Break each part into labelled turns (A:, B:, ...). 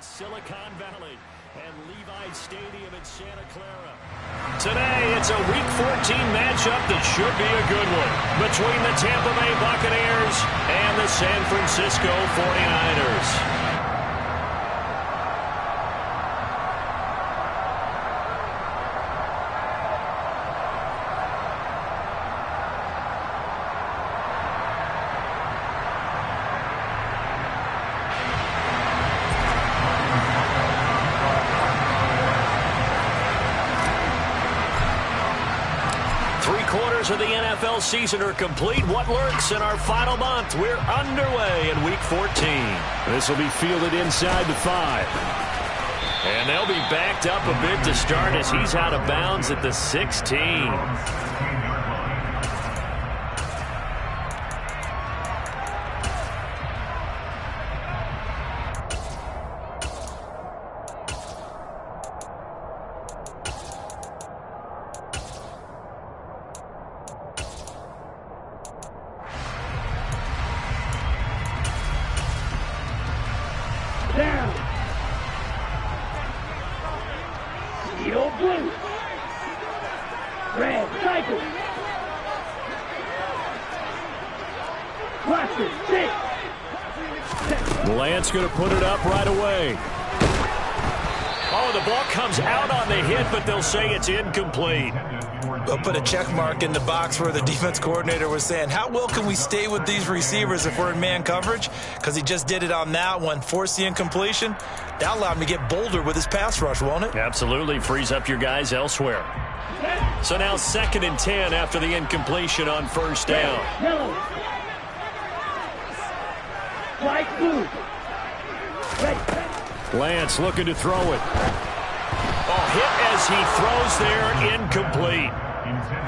A: Silicon Valley and Levi Stadium in Santa Clara. Today, it's a Week 14 matchup that should be a good one between the Tampa Bay Buccaneers and the San Francisco 49ers. Of the NFL season are complete. What lurks in our final month? We're underway in Week 14.
B: This will be fielded inside the 5.
A: And they'll be backed up a bit to start as he's out of bounds at the 16.
B: Lance going to put it up right away.
A: Oh, the ball comes out on the hit, but they'll say it's incomplete.
C: They'll put a check mark in the box where the defense coordinator was saying, how well can we stay with these receivers if we're in man coverage? Because he just did it on that one, forced the incompletion. That allowed him to get bolder with his pass rush, won't it?
A: Absolutely, frees up your guys elsewhere. So now 2nd and 10 after the incompletion on first down.
B: Lance looking to throw it.
A: Hit as he throws there, incomplete.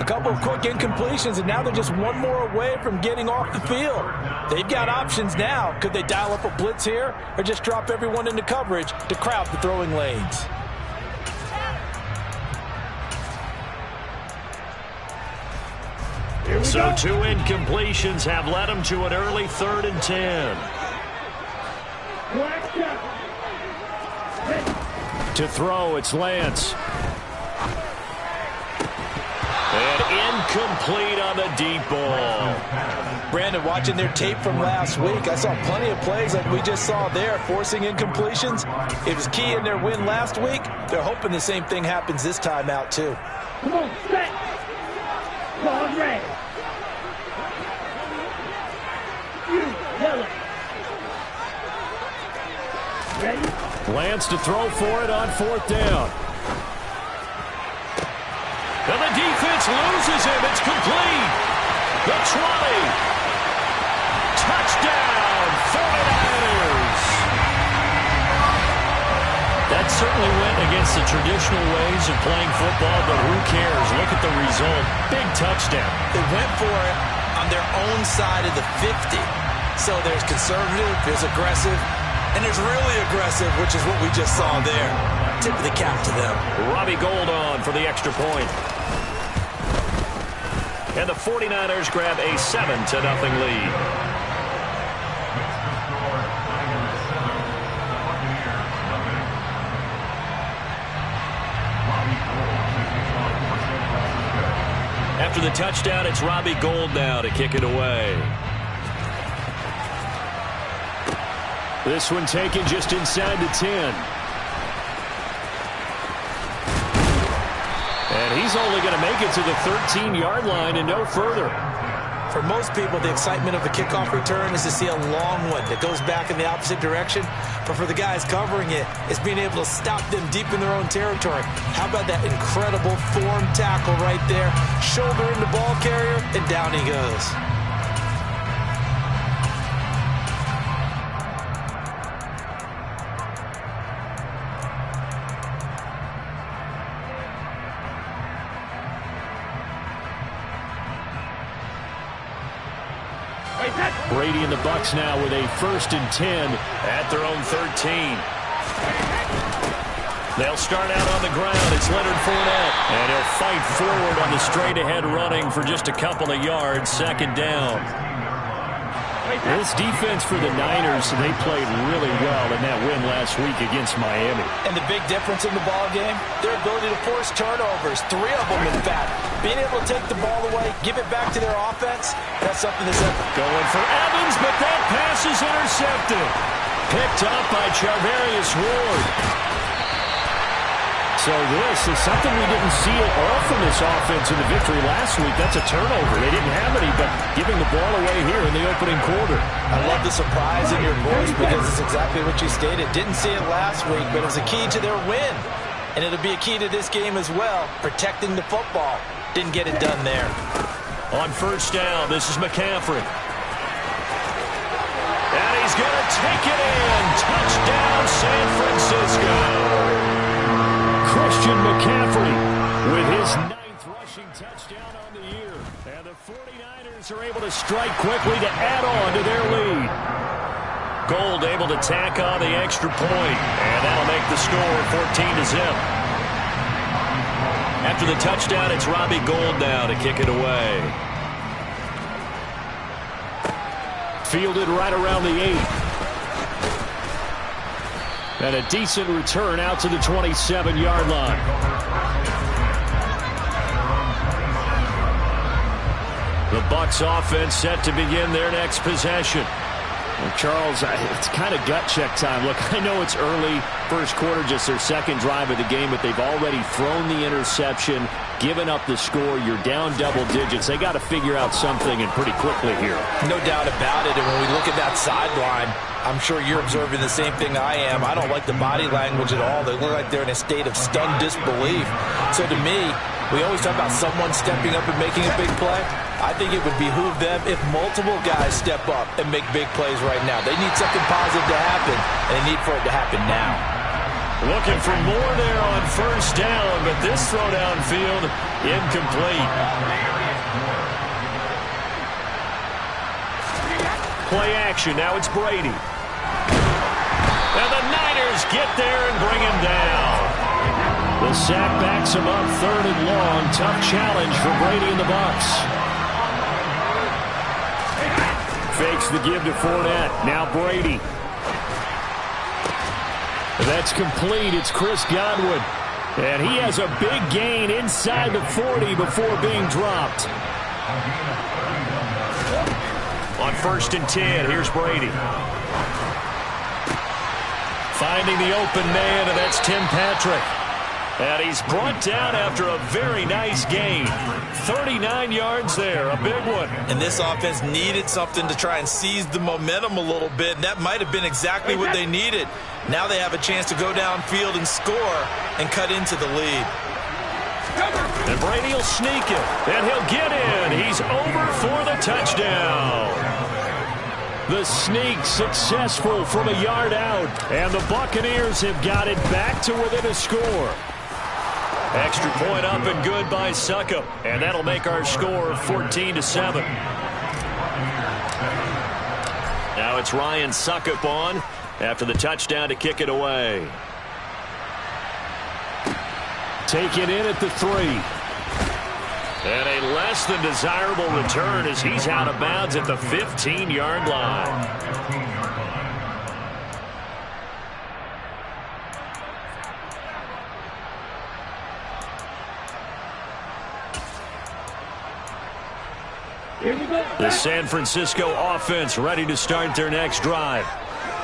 C: A couple of quick incompletions, and now they're just one more away from getting off the field. They've got options now. Could they dial up a blitz here or just drop everyone into coverage to crowd the throwing lanes?
A: So 2 incompletions have led him to an early 3rd and 10.
B: To throw, it's Lance.
A: And incomplete on the deep ball.
C: Brandon, watching their tape from last week, I saw plenty of plays like we just saw there, forcing incompletions. It was key in their win last week. They're hoping the same thing happens this time out, too.
D: Come on, set. Ball red. Yellow. Ready?
B: Lance to throw for it on 4th down.
A: And the defense loses him. It's complete. The 20. Touchdown, 49ers. That certainly went against the traditional ways of playing football, but who cares? Look at the result. Big touchdown.
C: They went for it on their own side of the 50. So there's conservative, there's aggressive, and there's really aggressive, which is what we just saw there. Tip of the cap to them.
A: Robbie Gould on for the extra point. And the 49ers grab a 7-0 lead. After the touchdown, it's Robbie Gould now to kick it away.
B: This one taken just inside the 10. And he's only going to make it to the 13-yard line and no further.
C: For most people, the excitement of a kickoff return is to see a long one that goes back in the opposite direction. But for the guys covering it, it's being able to stop them deep in their own territory. How about that incredible form tackle right there? Shoulder in the ball carrier, and down he goes.
B: Brady and the Bucs now with a 1st and 10
A: at their own 13. They'll start out on the ground. It's Leonard Fournette. And he'll fight forward on the straight-ahead running for just a couple of yards. 2nd down.
B: This defense for the Niners, they played really well in that win last week against Miami.
C: And the big difference in the ball game, their ability to force turnovers, 3 of them in fact. Being able to take the ball away, give it back to their offense, that's something that's
A: going for Evans, but that pass is intercepted. Picked up by Charvarius Ward.
B: So this is something we didn't see at all from this offense in the victory last week. That's a turnover. They didn't have any, but giving the ball away here in the opening quarter.
C: I love the surprise in your voice because it's exactly what you stated. Didn't see it last week, but it was a key to their win. And it'll be a key to this game as well, protecting the football. Didn't get it done there.
A: On first down, this is McCaffrey. And he's going to take it in. Touchdown, San Francisco.
B: Christian McCaffrey with his 9th rushing touchdown on the year.
A: And the 49ers are able to strike quickly to add on to their lead. Gold able to tack on the extra point, and that'll make the score 14-0. After the touchdown, it's Robbie Gould now to kick it away.
B: Fielded right around the 8. And a decent return out to the 27-yard line.
A: The Bucs offense set to begin their next possession.
B: Well, Charles, it's kind of gut check time. Look, I know it's early, first quarter, just their second drive of the game, but they've already thrown the interception, given up the score. You're down double digits. They got to figure out something, and pretty quickly here.
C: No doubt about it. And when we look at that sideline, I'm sure you're observing the same thing I am. I don't like the body language at all. They look like they're in a state of stunned disbelief. So to me, we always talk about someone stepping up and making a big play. I think it would behoove them if multiple guys step up and make big plays right now. They need something positive to happen, and they need for it to happen now.
A: Looking for more there on first down, but this throw downfield incomplete. Play action. Now it's Brady. And the Niners get there and bring him down. The sack backs him up, 3rd and long. Tough challenge for Brady and the Bucs.
B: Fakes the give to Fournette. Now Brady. That's complete. It's Chris Godwin. And he has a big gain inside the 40 before being dropped.
A: On 1st and 10, here's Brady. Finding the open man, and that's Tim Patrick. And he's brought down after a very nice gain. 39 yards there, a big one.
C: And this offense needed something to try and seize the momentum a little bit, and that might have been exactly what they needed. Now they have a chance to go downfield and score and cut into the lead.
A: And Brady will sneak it, and he'll get in. He's over for the touchdown.
B: The sneak successful from a yard out, and the Buccaneers have got it back to within a score.
A: Extra point up and good by Succop, and that'll make our score 14-7. Now it's Ryan Succop on after the touchdown to kick it away.
B: Take it in at the 3.
A: And a less than desirable return as he's out of bounds at the 15-yard line. The San Francisco offense ready to start their next drive.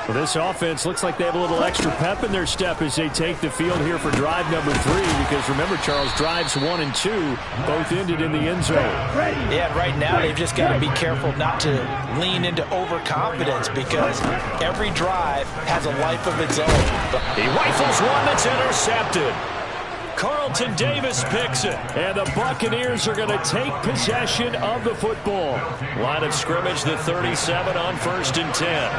B: Well, this offense looks like they have a little extra pep in their step as they take the field here for drive number 3. Because remember, Charles, drives 1 and 2 both ended in the end zone.
C: Yeah, right now they've just got to be careful not to lean into overconfidence because every drive has a life of its own.
A: He rifles one that's intercepted. Carlton Davis picks it.
B: And the Buccaneers are going to take possession of the football.
A: Line of scrimmage, the 37 on 1st and 10.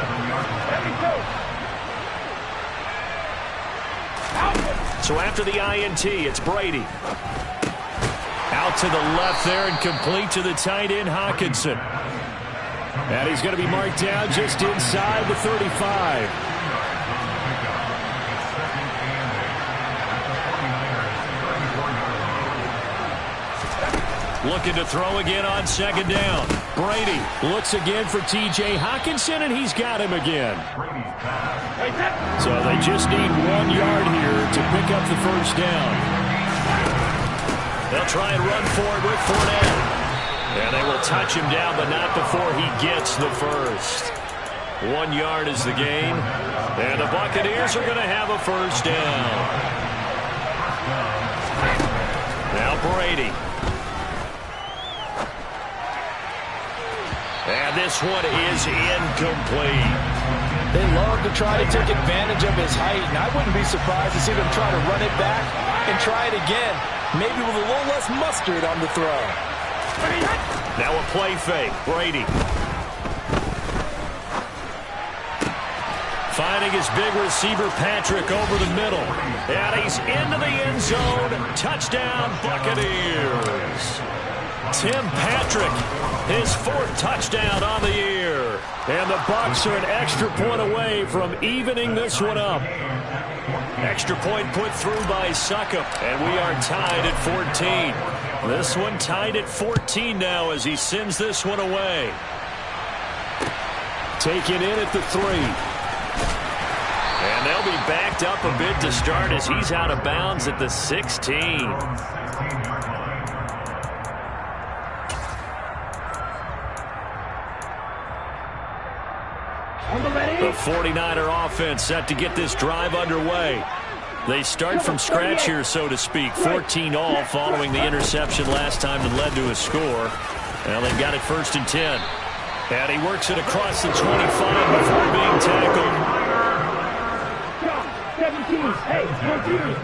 A: So after the INT, it's Brady. Out to the left there and complete to the tight end, Hockenson.
B: And he's going to be marked down just inside the 35.
A: Looking to throw again on second down. Brady looks again for T.J. Hockenson, and he's got him again. So they just need 1 yard here to pick up the first down. They'll try and run for it with Fournette. And they will touch him down, but not before he gets the first. 1 yard is the gain. And the Buccaneers are going to have a first down. Now Brady. And this one is incomplete.
C: They love to try to take advantage of his height, and I wouldn't be surprised to see them try to run it back and try it again, maybe with a little less mustard on the throw.
A: Now a play fake. Brady. Finding his big receiver, Patrick, over the middle. And he's into the end zone. Touchdown, Buccaneers. Tim Patrick, his 4th touchdown on the year. And the Bucs are an extra point away from evening this one up. Extra point put through by Succop. And we are tied at 14. This one tied at 14 now as he sends this one away. Taken in at the 3. And they'll be backed up a bit to start as he's out of bounds at the 16. The 49er offense set to get this drive underway. They start from scratch here, so to speak. 14 all following the interception last time that led to a score. Well, they've got it 1st and 10. And he works it across the 25 before being tackled.
D: 17. Hey, 14.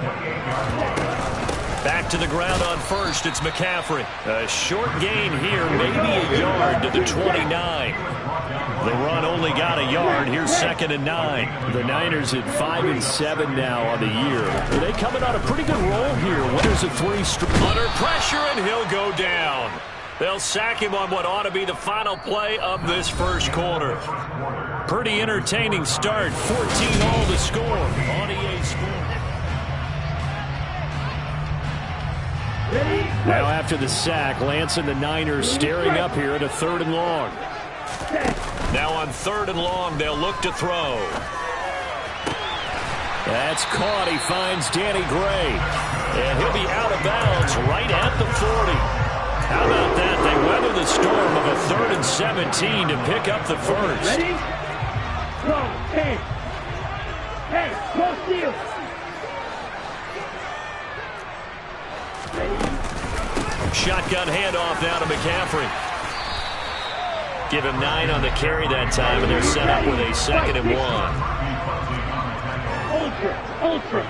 A: Back to the ground on first. It's McCaffrey. A short gain here, maybe a yard to the 29. The run only got a yard. Here's 2nd and 9.
B: The Niners at 5-7 now on the year. They coming on a pretty good roll here. Winners of 3 straight.
A: Under pressure, and he'll go down. They'll sack him on what ought to be the final play of this first quarter. Pretty entertaining start. 14 all to score on EA Sports.
B: Now after the sack, Lance and the Niners staring up here at a 3rd and long.
A: Now on 3rd and long, they'll look to throw.
B: That's caught. He finds Danny Gray.
A: And he'll be out of bounds right at the 40. How about that? They weather the storm of a 3rd and 17 to pick up the first.
D: Ready? Go. Hey. Hey, go steal.
A: Shotgun handoff now to McCaffrey. Give him 9 on the carry that time, and they're set up with a 2nd and 1.
D: Ultra.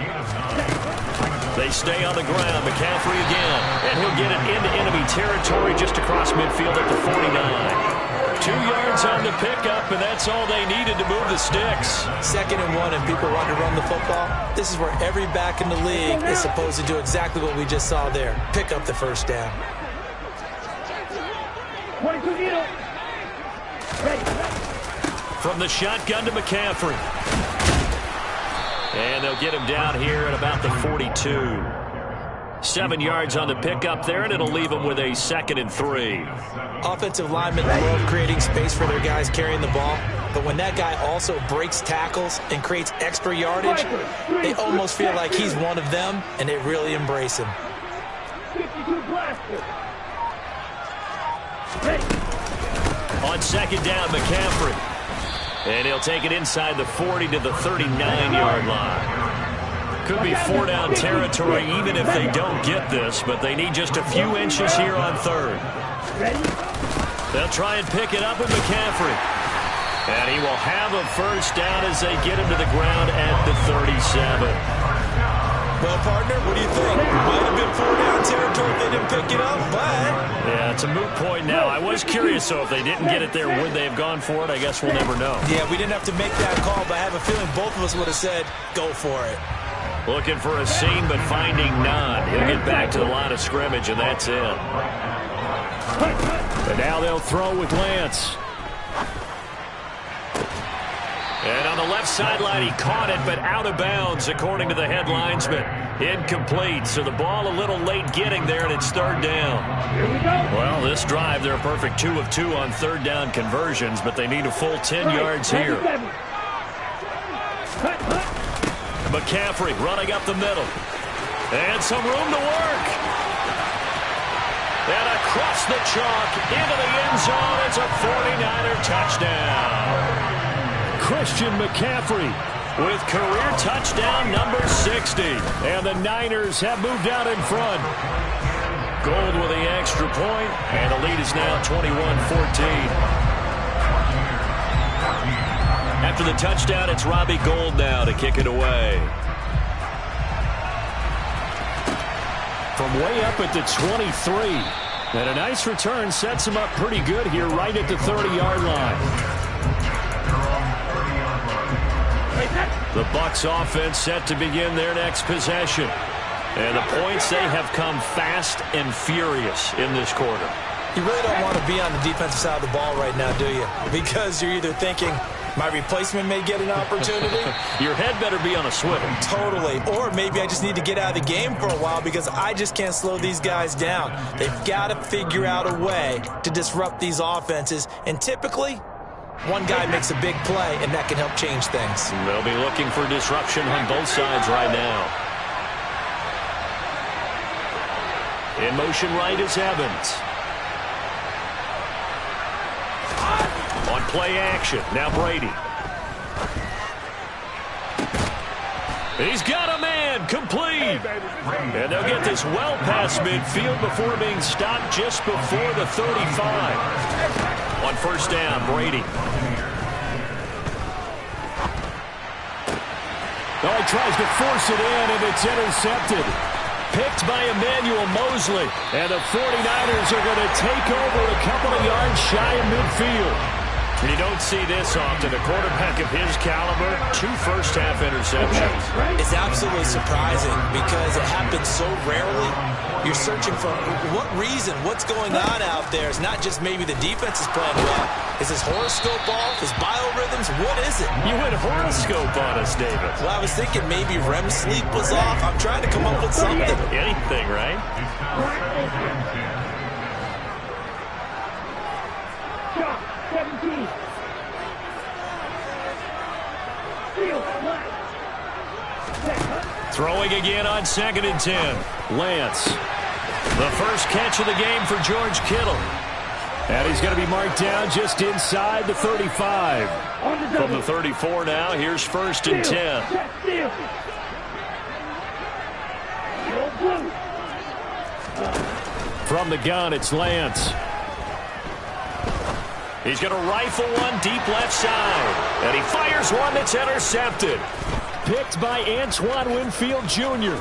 A: They stay on the ground. McCaffrey again. And he'll get it into enemy territory just across midfield at the 49. 2 yards on the pickup, and that's all they needed to move the sticks.
C: 2nd and 1, and people want to run the football. This is where every back in the league is supposed to do exactly what we just saw there. Pick up the first down.
D: 22 needle.
A: From the shotgun to McCaffrey. And they'll get him down here at about the 42. 7 yards on the pickup there, and it'll leave them with a 2nd and 3.
C: Offensive linemen love creating space for their guys carrying the ball, but when that guy also breaks tackles and creates extra yardage, they almost feel like he's one of them, and they really embrace him.
D: 52 blaster.
A: On 2nd down, McCaffrey. And he'll take it inside the 40 to the 39-yard line. Could be 4-down territory even if they don't get this, but they need just a few inches here on 3rd. They'll try and pick it up with McCaffrey. And he will have a first down as they get him to the ground at the 37.
C: Well, partner, what do you think? Might have been 4-down territory if they didn't pick it up, but...
A: Yeah, it's a moot point now. I was curious, so if they didn't get it there, would they have gone for it? I guess we'll never know.
C: Yeah, we didn't have to make that call, but I have a feeling both of us would have said, go for it.
A: Looking for a seam, but finding none. He'll get back to the line of scrimmage, and that's it.
B: But now they'll throw with Lance.
A: And on the left sideline, he caught it, but out of bounds, according to the head linesman. Incomplete, so the ball a little late getting there, and it's third down.
D: Here we go.
A: Well, this drive, they're a perfect 2 of 2 on third down conversions, but they need a full 10 yards here. McCaffrey running up the middle. And some room to work. And across the chalk into the end zone. It's a 49er touchdown. Christian McCaffrey with career touchdown number 60. And the Niners have moved out in front. Gold with the extra point, and the lead is now 21-14. After the touchdown, it's Robbie Gould now to kick it away. From way up at the 23. And a nice return sets him up pretty good here right at the 30-yard line. The Bucs offense set to begin their next possession. And the points, they have come fast and furious in this quarter.
C: You really don't want to be on the defensive side of the ball right now, do you? Because you're either thinking, my replacement may get an opportunity.
A: Your head better be on a swivel.
C: Totally. Or maybe I just need to get out of the game for a while because I just can't slow these guys down. They've got to figure out a way to disrupt these offenses. And typically, one guy makes a big play, and that can help change things.
A: They'll be looking for disruption on both sides right now. In motion right is Evans. On play action, now Brady. He's got a man, complete. And they'll get this well past midfield before being stopped just before the 35. On first down, Brady.
B: Oh, he tries to force it in, and it's intercepted. Picked by Emmanuel Mosley. And the 49ers are going to take over a couple of yards shy of midfield.
A: And you don't see this often. A quarterback of his caliber, 2 first-half interceptions.
C: It's absolutely surprising because it happens so rarely. You're searching for what reason, what's going on out there. It's not just maybe the defense is playing well. Is his horoscope off? His biorhythms? What is it?
A: You went horoscope on us, David.
C: Well, I was thinking maybe REM sleep was off. I'm trying to come up with something.
A: Anything, right?
D: Shot, 17.
A: Throwing again on 2nd and 10. Lance. The first catch of the game for George Kittle.
B: And he's going to be marked down just inside the 35.
A: From the 34 now, here's 1st and 10.
B: From the gun, it's Lance.
A: He's going to rifle one deep left side. And he fires one that's intercepted.
B: Picked by Antoine Winfield Jr.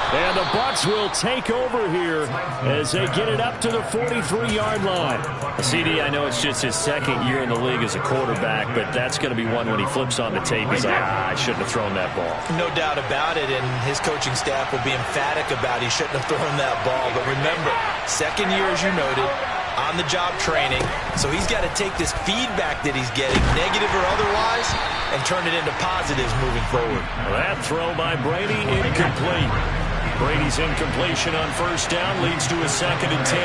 B: And the Bucs will take over here as they get it up to the 43-yard line.
A: CD, I know it's just his 2nd year in the league as a quarterback, but that's going to be one when he flips on the tape. He's like, I shouldn't have thrown that ball.
C: No doubt about it, and his coaching staff will be emphatic about he shouldn't have thrown that ball. But remember, 2nd year, as you noted, on-the-job training. So he's got to take this feedback that he's getting, negative or otherwise, and turn it into positives moving forward.
A: That throw by Brady, incomplete. Brady's incompletion on first down leads to a 2nd and 10.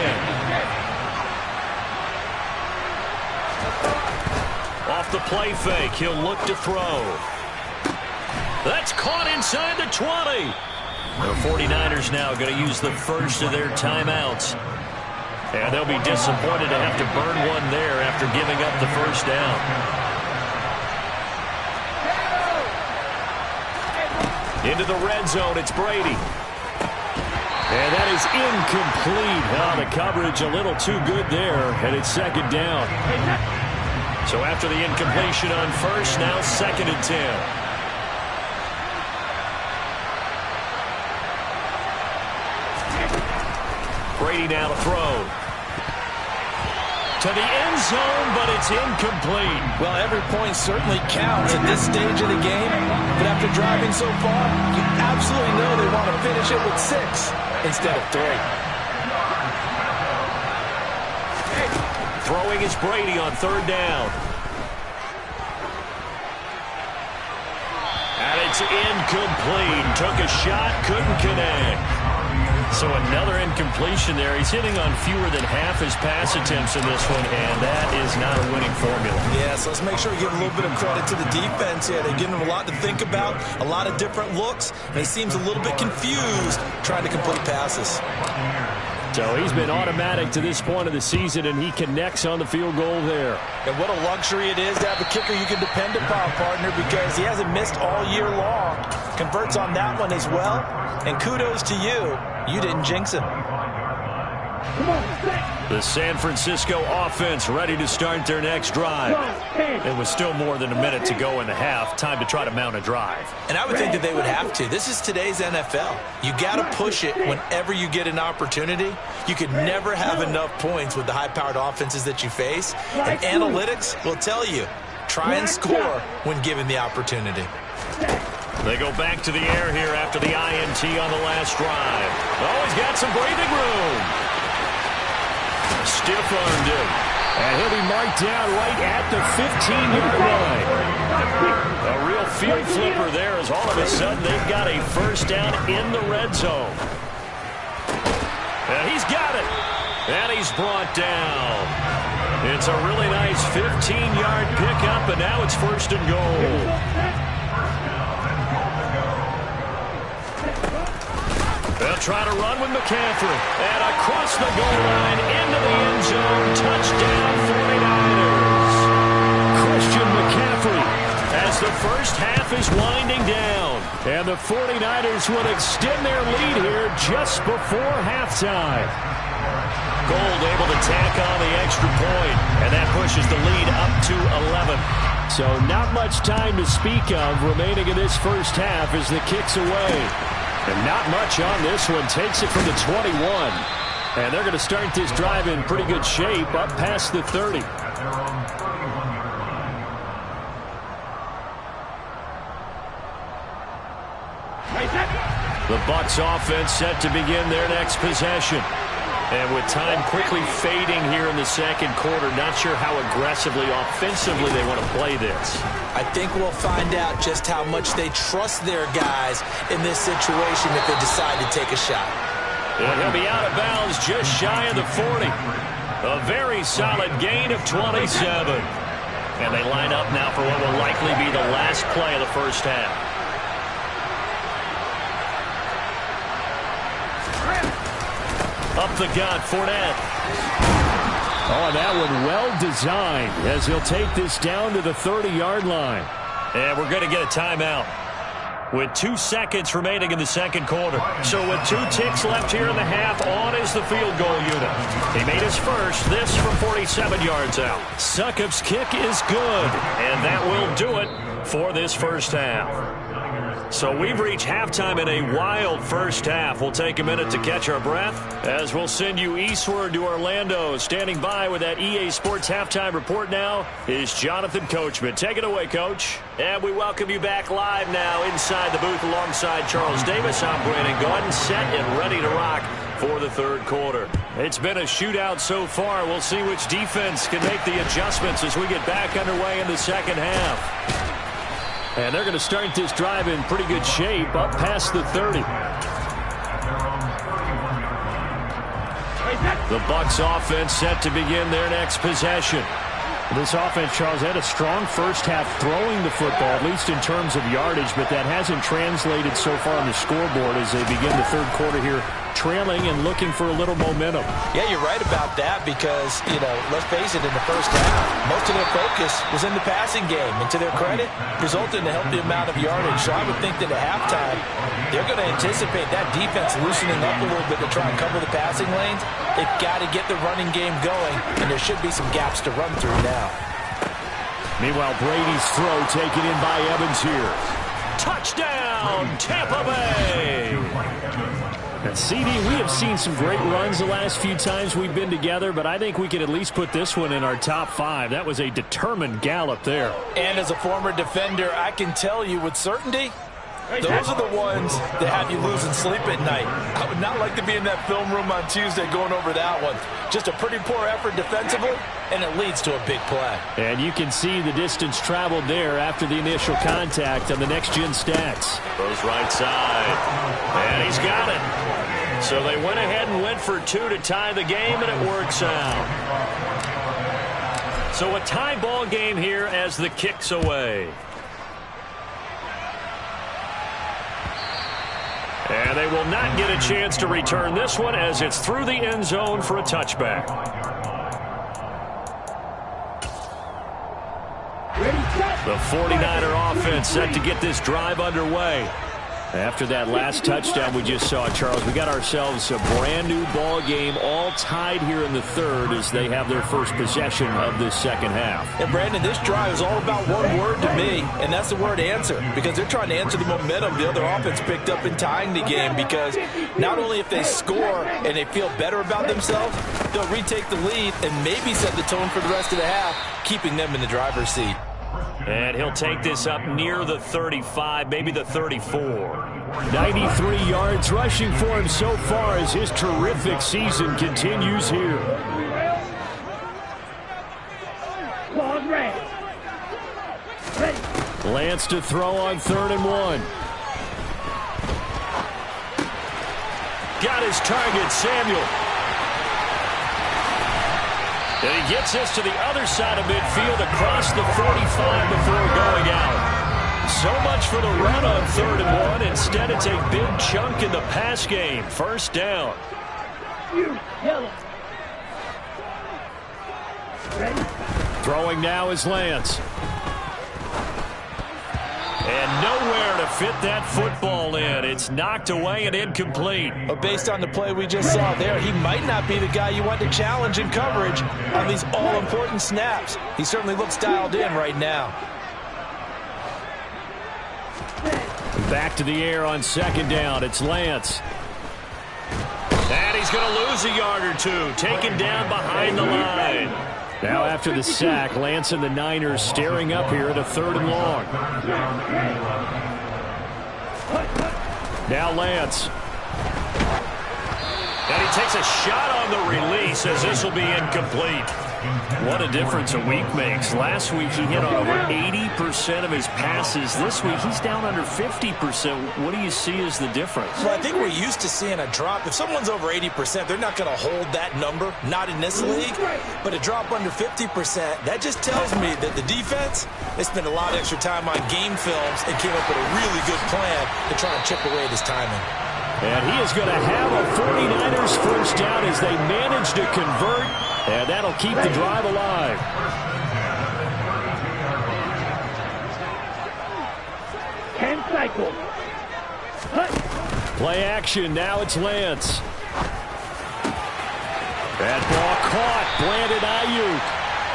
A: Off the play fake, he'll look to throw. That's caught inside the 20. The 49ers now going to use the first of their timeouts. And they'll be disappointed to have to burn one there after giving up the first down. Into the red zone, it's Brady.
B: And that is incomplete. Oh, the coverage a little too good there, and it's 2nd down.
A: So after the incompletion on first, now 2nd and 10. Brady now to throw. To the end zone, but it's incomplete.
C: Well, every point certainly counts at this stage of the game. But after driving so far, you absolutely know they want to finish it with 6 instead of 3.
A: Throwing is Brady on 3rd down. And it's incomplete. Took a shot, couldn't connect. So another incompletion there. He's hitting on fewer than half his pass attempts in this one, and that is not a winning formula.
C: Yeah, so let's make sure we give a little bit of credit to the defense here. They're giving him a lot to think about, a lot of different looks, and he seems a little bit confused trying to complete passes.
B: So he's been automatic to this point of the season, and he connects on the field goal there.
C: And what a luxury it is to have a kicker you can depend upon, partner, because he hasn't missed all year long. Converts on that one as well. And kudos to you. You didn't jinx him.
A: The San Francisco offense ready to start their next drive. It was still more than a minute to go in the half. Time to try to mount a drive.
C: And I would think that they would have to. This is today's NFL. You got to push it whenever you get an opportunity. You can never have enough points with the high-powered offenses that you face. And analytics will tell you, try and score when given the opportunity.
A: They go back to the air here after the INT on the last drive. Oh, he's got some breathing room. Stiff-armed him.
B: And he'll be marked down right at the 15-yard line.
A: A real field flipper there as all of a sudden they've got a first down in the red zone. And he's got it. And he's brought down. It's a really nice 15-yard pickup, and now it's first and goal. They'll try to run with McCaffrey. And across the goal line, into the end zone. Touchdown, 49ers. Christian McCaffrey as the first half is winding down.
B: And the 49ers will extend their lead here just before halftime.
A: Gold able to tack on the extra point, and that pushes the lead up to 11.
B: So not much time to speak of remaining in this first half as the kick's away. And not much on this one. Takes it from the 21. And they're going to start this drive in pretty good shape up past the 30.
A: The Bucs offense set to begin their next possession. And with time quickly fading here in the second quarter, not sure how aggressively, offensively they want to play this.
C: I think we'll find out just how much they trust their guys in this situation if they decide to take a shot.
A: And he'll be out of bounds just shy of the 40. A very solid gain of 27. And they line up now for what will likely be the last play of the first half. Up the gut, Fournette.
B: Oh, and that one well designed as he'll take this down to the 30-yard line.
A: And we're going to get a timeout with 2 seconds remaining in the second quarter. So with 2 ticks left here in the half, on is the field goal unit. He made his first, this from 47 yards out. Sukup's kick is good, and that will do it for this first half. So we've reached halftime in a wild first half. We'll take a minute to catch our breath as we'll send you eastward to Orlando. Standing by with that EA Sports halftime report now is Jonathan Coachman. Take it away, Coach. And we welcome you back live now inside the booth alongside Charles Davis. I'm Brandon Gordon, set and ready to rock for the third quarter. It's been a shootout so far. We'll see which defense can make the adjustments as we get back underway in the second half. And they're going to start this drive in pretty good shape up past the 30. The Bucs offense set to begin their next possession.
B: This offense, Charles, had a strong first half throwing the football, at least in terms of yardage, but that hasn't translated so far on the scoreboard as they begin the third quarter here, trailing and looking for a little momentum.
C: Yeah, you're right about that because, let's face it, in the first half, most of their focus was in the passing game. And to their credit, resulted in a healthy amount of yardage. So I would think that at halftime, they're going to anticipate that defense loosening up a little bit to try and cover the passing lanes. They've got to get the running game going, and there should be some gaps to run through now.
B: Meanwhile, Brady's throw taken in by Evans here.
A: Touchdown, Tampa Bay!
B: And CD, we have seen some great runs the last few times we've been together, but I think we could at least put this one in our top 5. That was a determined gallop there.
C: And as a former defender, I can tell you with certainty, Those are the ones that have you losing sleep at night. I would not like to be in that film room on Tuesday going over that one. Just a pretty poor effort defensively, and it leads to a big play.
B: And you can see the distance traveled there after the initial contact on the next-gen stats.
A: Goes right side, and he's got it. So they went ahead and went for two to tie the game, and it works out. So a tie ball game here as the kick's away. And they will not get a chance to return this one as it's through the end zone for a touchback. The 49er offense set to get this drive underway. After that last touchdown we just saw, Charles, we got ourselves a brand new ball game, all tied here in the third as they have their first possession of this second half.
C: And Brandon, this drive is all about one word to me, and that's the word answer, because they're trying to answer the momentum the other offense picked up in tying the game, because not only if they score and they feel better about themselves, they'll retake the lead and maybe set the tone for the rest of the half, keeping them in the driver's seat.
A: And he'll take this up near the 35, maybe the 34.
B: 93 yards rushing for him so far as his terrific season continues here. Lance to throw on 3rd and 1.
A: Got his target, Samuel. And he gets this to the other side of midfield across the 45 before going out. So much for the run on 3rd and 1. Instead, it's a big chunk in the pass game. First down.
B: Throwing now is Lance.
A: And nowhere to fit that football in. It's knocked away and incomplete.
C: But based on the play we just saw there, he might not be the guy you want to challenge in coverage on these all-important snaps. He certainly looks dialed in right now.
B: Back to the air on 2nd down. It's Lance.
A: And he's going to lose a yard or two. Taken down behind the line.
B: Now after the sack, Lance and the Niners staring up here at a 3rd and long. Now Lance.
A: And he takes a shot on the release as this will be incomplete.
B: What a difference a week makes. Last week he hit on over 80% of his passes. This week he's down under 50%. What do you see as the difference?
C: Well, I think we're used to seeing a drop. If someone's over 80%, they're not going to hold that number, not in this league. But a drop under 50%, that just tells me that the defense, they spent a lot of extra time on game films and came up with a really good plan to try and chip away this timing.
B: And he is going to have a 49ers first down as they manage to convert, and that'll keep the drive alive. Play action, now it's Lance. That ball caught, Brandon Ayuk.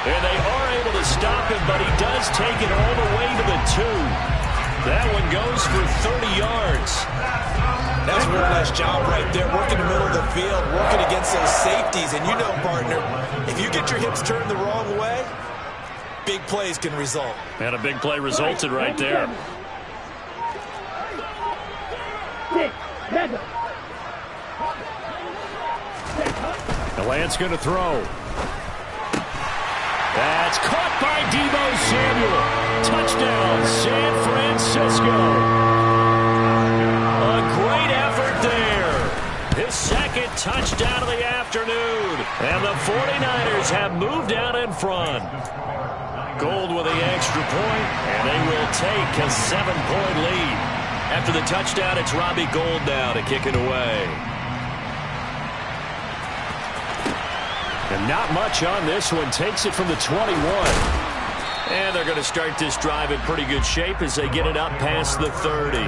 A: And they are able to stop him, but he does take it all the way to the 2. That one goes for 30 yards.
C: That's a real nice job right there, working the middle of the field, working against those safeties. And you know, partner, if you get your hips turned the wrong way, big plays can result.
A: And a big play resulted right there.
B: The Lance going to throw. That's caught by Deebo Samuel. Touchdown, San Francisco.
A: Great effort there. His second touchdown of the afternoon. And the 49ers have moved out in front. Gold with the extra point, and they will take a 7-point lead. After the touchdown, it's Robbie Gould now to kick it away.
B: And not much on this one. Takes it from the 21.
A: And they're going to start this drive in pretty good shape as they get it up past the 30.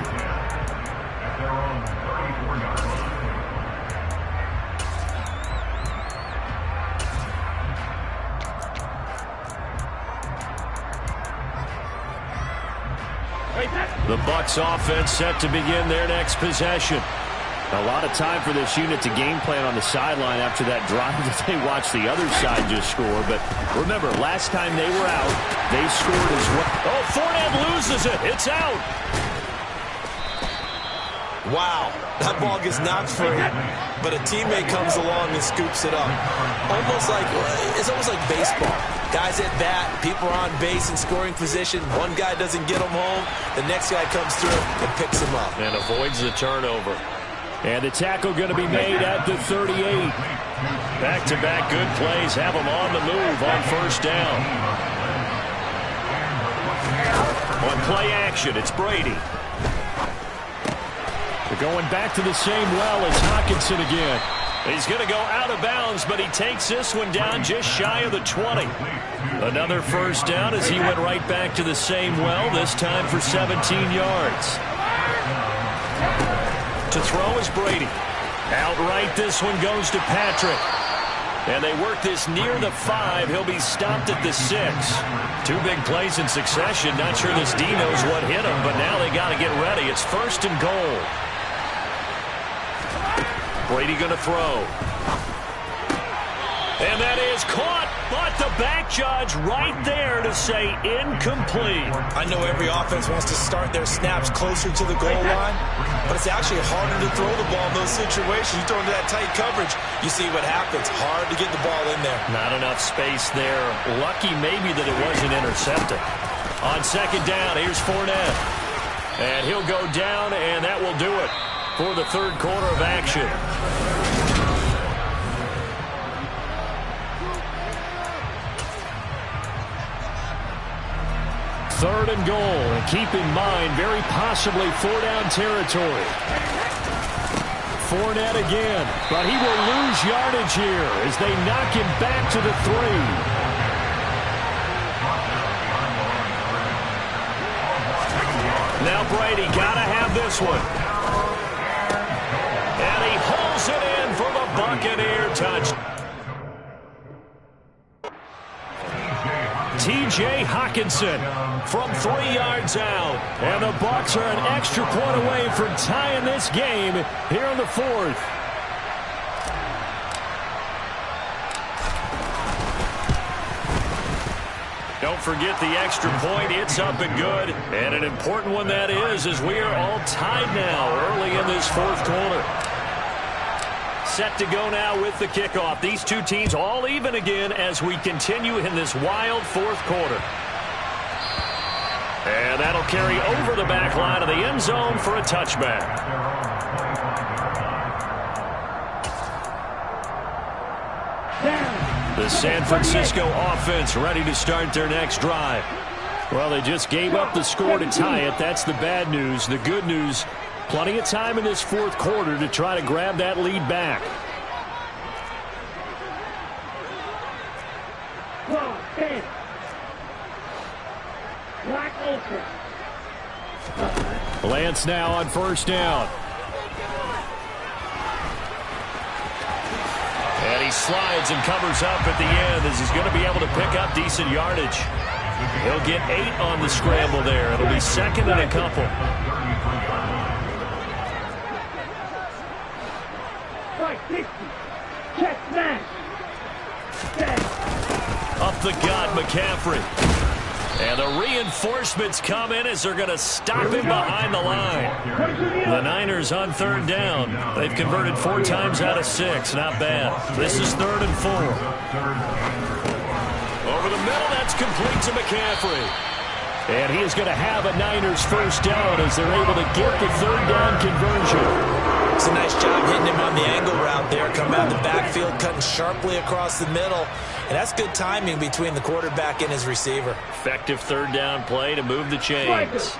A: The Bucs offense set to begin their next possession.
B: A lot of time for this unit to game plan on the sideline after that drive that they watched the other side just score. But remember, last time they were out, they scored as well.
A: Oh, Fournette loses it. It's out.
C: Wow, that ball gets knocked free, but a teammate comes along and scoops it up. It's almost like baseball. Guys at bat, people are on base in scoring position. One guy doesn't get them home. The next guy comes through and picks him up.
A: And avoids the turnover.
B: And the tackle going to be made at the 38.
A: Back-to-back good plays have them on the move on first down. On play action, it's Brady.
B: They're going back to the same well as Hockenson again.
A: He's going to go out of bounds, but he takes this one down just shy of the 20. Another first down as he went right back to the same well, this time for 17 yards. To throw is Brady. Outright, this one goes to Patrick. And they work this near the 5. He'll be stopped at the 6. 2 big plays in succession. Not sure this D knows what hit him, but now they got to get ready. It's first and goal. Brady going to throw. And that is caught, but the back judge right there to say incomplete.
C: I know every offense wants to start their snaps closer to the goal line, but it's actually harder to throw the ball in those situations. You throw into that tight coverage, you see what happens. Hard to get the ball in there.
A: Not enough space there. Lucky maybe that it wasn't intercepted. On second down, here's Fournette. And he'll go down, and that will do it for the third quarter of action.
B: Third and goal. And keep in mind, very possibly 4-down territory. Fournette again, but he will lose yardage here as they knock him back to the 3.
A: Now Brady got to have this one. And he hauls it in for the Buccaneer touchdown. T.J. Hockenson from 3 yards out.
B: And the Bucs are an extra point away from tying this game here in the 4th.
A: Don't forget the extra point. It's up and good. And an important one that is, as we are all tied now early in this 4th quarter. Set to go now with the kickoff. These two teams all even again as we continue in this wild 4th quarter. And that'll carry over the back line of the end zone for a touchback. The San Francisco offense ready to start their next drive.
B: Well, they just gave up the score to tie it. That's the bad news. The good news, plenty of time in this 4th quarter to try to grab that lead back. Lance now on first down.
A: And he slides and covers up at the end as he's going to be able to pick up decent yardage. He'll get 8 on the scramble there. It'll be 2nd and a couple. Up the gut, McCaffrey. And the reinforcements come in as they're going to stop him behind the line. The Niners on 3rd down. They've converted 4 times out of 6. Not bad. This is 3rd and 4. Over the middle, that's complete to McCaffrey.
B: And he is going to have a Niners first down as they're able to get the 3rd down conversion.
C: It's a nice job hitting him on the angle route there. Coming out of the backfield, cutting sharply across the middle. And that's good timing between the quarterback and his receiver.
A: Effective 3rd down play to move the chains.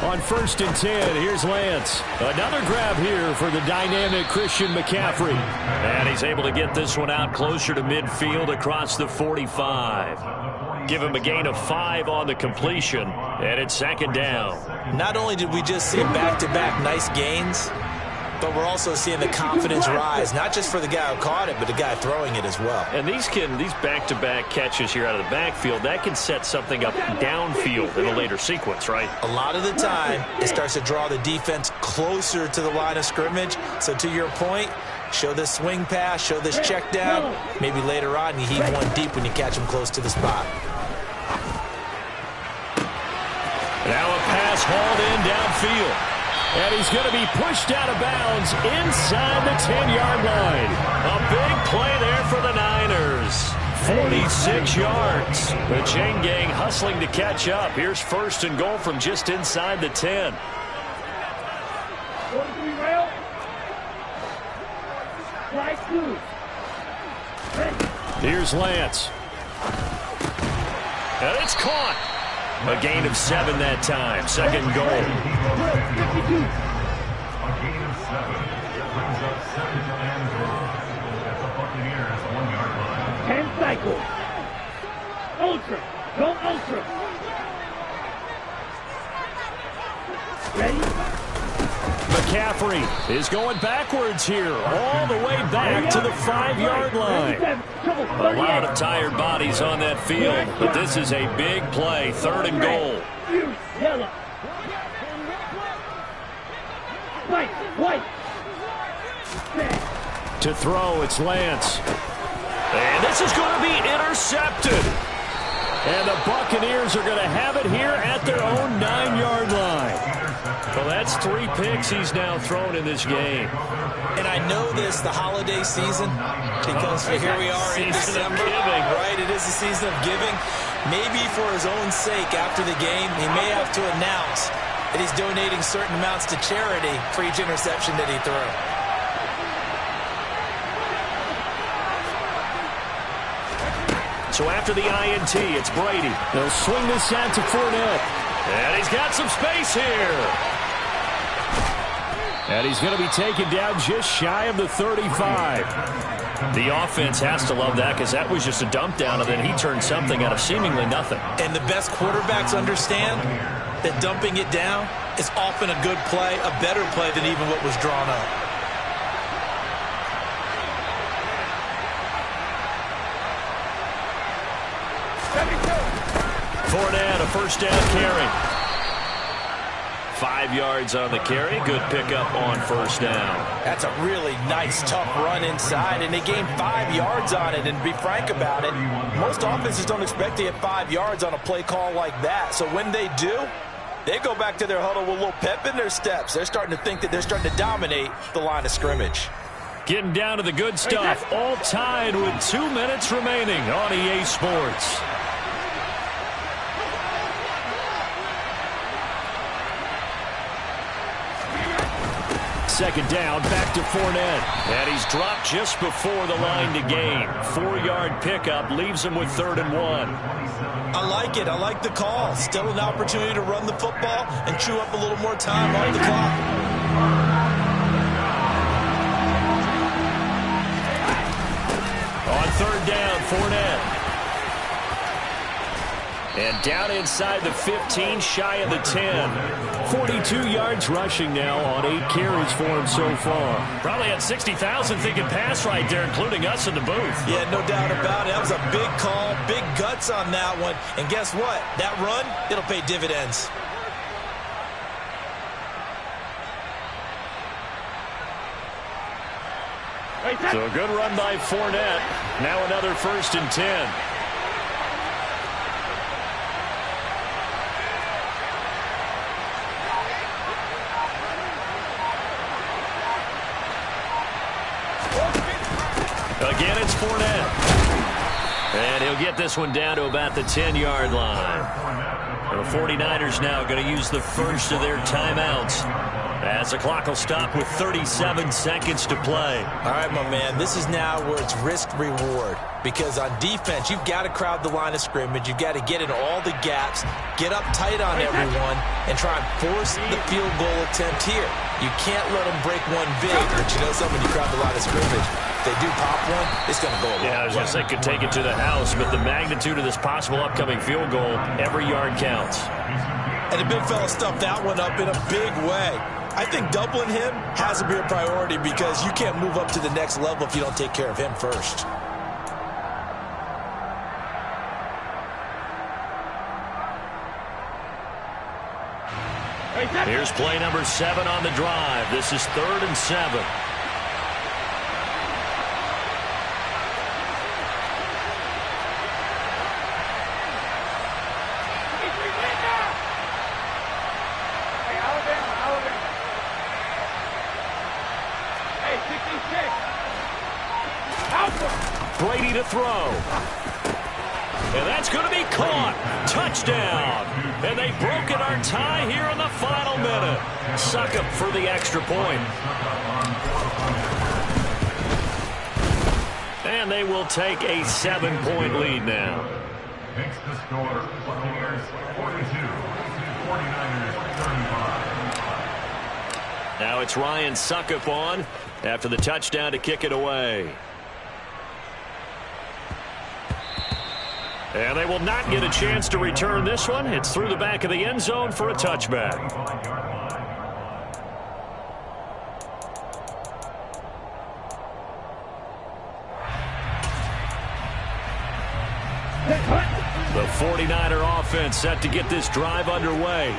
B: On 1st and 10, here's Lance. Another grab here for the dynamic Christian McCaffrey.
A: And he's able to get this one out closer to midfield across the 45. Give him a gain of 5 on the completion, and it's 2nd down.
C: Not only did we just see back-to-back nice gains, but we're also seeing the confidence rise, not just for the guy who caught it, but the guy throwing it as well.
A: And these back-to-back catches here out of the backfield, that can set something up downfield in a later sequence, right?
C: A lot of the time, it starts to draw the defense closer to the line of scrimmage. So to your point, Show this swing pass, show this check down. Maybe later on you heave one deep when you catch him close to the spot.
A: Now a pass hauled in downfield. And he's going to be pushed out of bounds inside the 10-yard line. A big play there for the Niners. 46 yards. The chain gang hustling to catch up. Here's 1st and goal from just inside the 10. Here's Lance. And it's caught. A gain of 7 that time. 2nd goal.
D: A gain of 7. That brings up 2nd and goal at the Buccaneers 1-yard line. 10 cycles. Ultra. Go ultra. Ready?
A: McCaffrey is going backwards here, all the way back to the 5-yard line. A lot of tired bodies on that field, but this is a big play, 3rd and goal. To throw, it's Lance. And this is going to be intercepted. And the Buccaneers are going to have it here at their own 9-yard line. Well, that's 3 picks he's now thrown in this game.
C: And I know this, the holiday season, because here we are in December, right? It is the season of giving. Maybe for his own sake, after the game, he may have to announce that he's donating certain amounts to charity for each interception that he threw.
A: So after the INT, it's Brady. They'll swing this out to Fournette. And he's got some space here. And he's going to be taken down just shy of the 35. The offense has to love that because that was just a dump down, and then he turned something out of seemingly nothing.
C: And the best quarterbacks understand that dumping it down is often a good play, a better play than even what was drawn up.
A: Fournette, a 1st down carry. 5 yards on the carry. Good pickup on 1st down.
C: That's a really nice, tough run inside, and they gained 5 yards on it. And to be frank about it, most offenses don't expect to get 5 yards on a play call like that. So when they do, they go back to their huddle with a little pep in their steps. They're starting to think that they're starting to dominate the line of scrimmage.
A: Getting down to the good stuff. All tied with 2 minutes remaining on EA Sports. Second down, back to Fournette. And he's dropped just before the line to gain. 4-yard pickup leaves him with 3rd and 1.
C: I like it. I like the call. Still an opportunity to run the football and chew up a little more time on the clock.
A: On 3rd down, Fournette. And down inside the 15, shy of the 10. 42 yards rushing now on 8 carries for him so far. Probably had 60,000 thinking pass right there, including us in the booth.
C: Yeah, no doubt about it. That was a big call, big guts on that one. And guess what? That run, it'll pay dividends.
A: So a good run by Fournette. Now another 1st and 10. Again, it's Fournette. And he'll get this one down to about the 10-yard line. The 49ers now going to use the first of their timeouts as the clock will stop with 37 seconds to play.
C: All right, my man, this is now where it's risk-reward. Because on defense, you've got to crowd the line of scrimmage. You've got to get in all the gaps, get up tight on everyone, and try and force the field goal attempt here. You can't let them break one big, but you know something, you crowd the line of scrimmage. If they do pop one, it's going to go a long way.
A: Yeah, I was going to say could take it to the house, but the magnitude of this possible upcoming field goal, every yard counts.
C: And the big fella stuffed that one up in a big way. I think doubling him has to be a priority because you can't move up to the next level if you don't take care of him first.
A: Here's play number 7 on the drive. This is 3rd and 7. to throw. And that's going to be caught. Touchdown. And they've broken our tie here in the final minute. Succop for the extra point. And they will take a 7-point lead now.
D: Makes the score Buccaneers 42, 49ers 35.
A: Now it's Ryan Succop on after the touchdown to kick it away. And they will not get a chance to return this one. It's through the back of the end zone for a touchback. The 49er offense set to get this drive underway.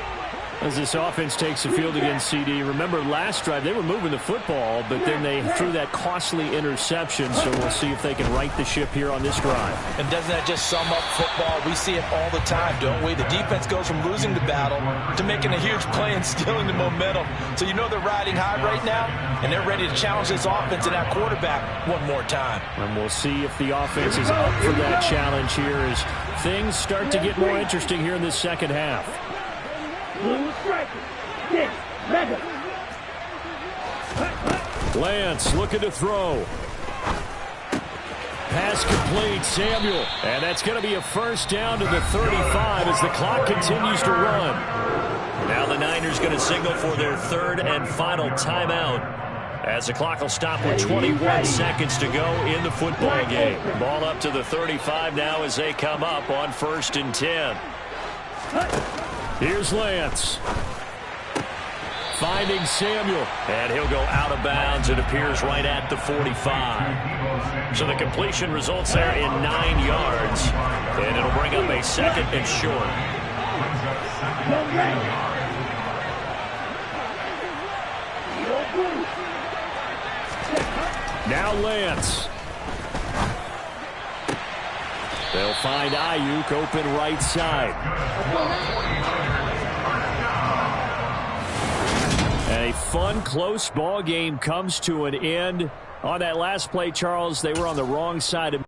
B: As this offense takes the field against CD, remember last drive they were moving the football, but then they threw that costly interception, so we'll see if they can right the ship here on this drive.
C: And doesn't that just sum up football? We see it all the time, don't we? The defense goes from losing the battle to making a huge play and stealing the momentum. So you know they're riding high right now, and they're ready to challenge this offense and that quarterback one more time.
B: And we'll see if the offense is up for that challenge here as things start to get more interesting here in the second half. Lance looking to throw. Pass complete, Samuel. And that's going to be a first down to the 35 as the clock continues to run.
A: Now the Niners going to signal for their third and final timeout as the clock will stop with 21 seconds to go in the football game. Ball up to the 35 now as they come up on 1st and 10.
B: Here's Lance. Finding Samuel.
A: And he'll go out of bounds. It appears right at the 45. So the completion results there in 9 yards. And it'll bring up a 2nd and short.
B: Now Lance. They'll find Ayuk open right side. And a fun, close ball game comes to an end. On that last play, Charles, they were on the wrong side of